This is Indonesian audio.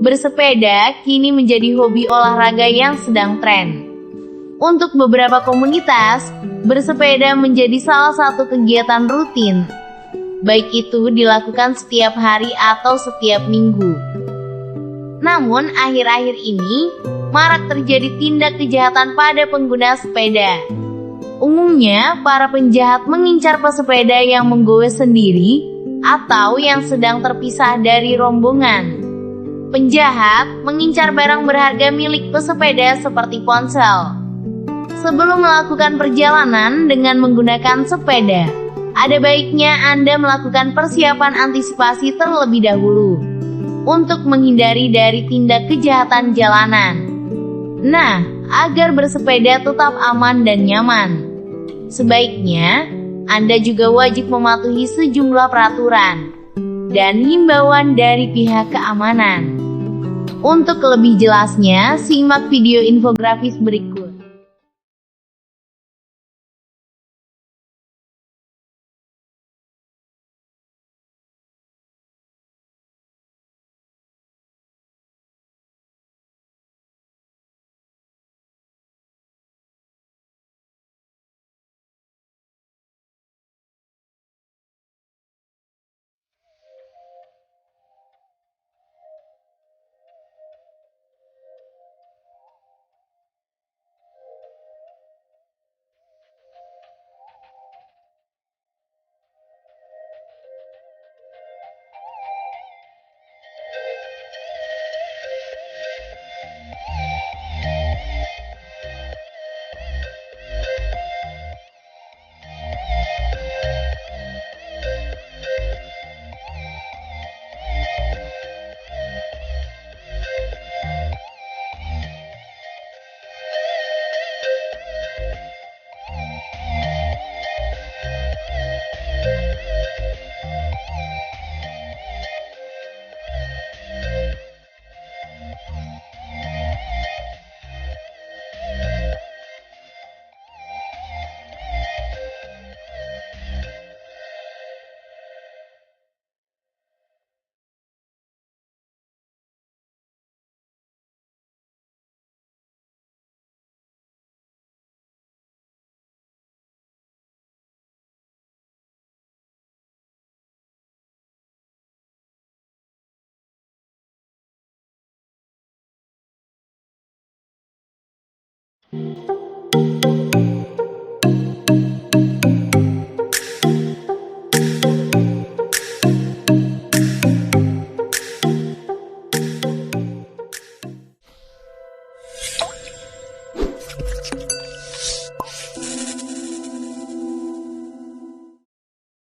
Bersepeda kini menjadi hobi olahraga yang sedang tren. Untuk beberapa komunitas, bersepeda menjadi salah satu kegiatan rutin, baik itu dilakukan setiap hari atau setiap minggu. Namun, akhir-akhir ini, marak terjadi tindak kejahatan pada pengguna sepeda. Umumnya, para penjahat mengincar pesepeda yang menggoes sendiri atau yang sedang terpisah dari rombongan. Penjahat mengincar barang berharga milik pesepeda seperti ponsel. Sebelum melakukan perjalanan dengan menggunakan sepeda, ada baiknya Anda melakukan persiapan antisipasi terlebih dahulu untuk menghindari dari tindak kejahatan jalanan. Nah, agar bersepeda tetap aman dan nyaman, sebaiknya Anda juga wajib mematuhi sejumlah peraturan dan himbauan dari pihak keamanan. Untuk lebih jelasnya, simak video infografis berikut.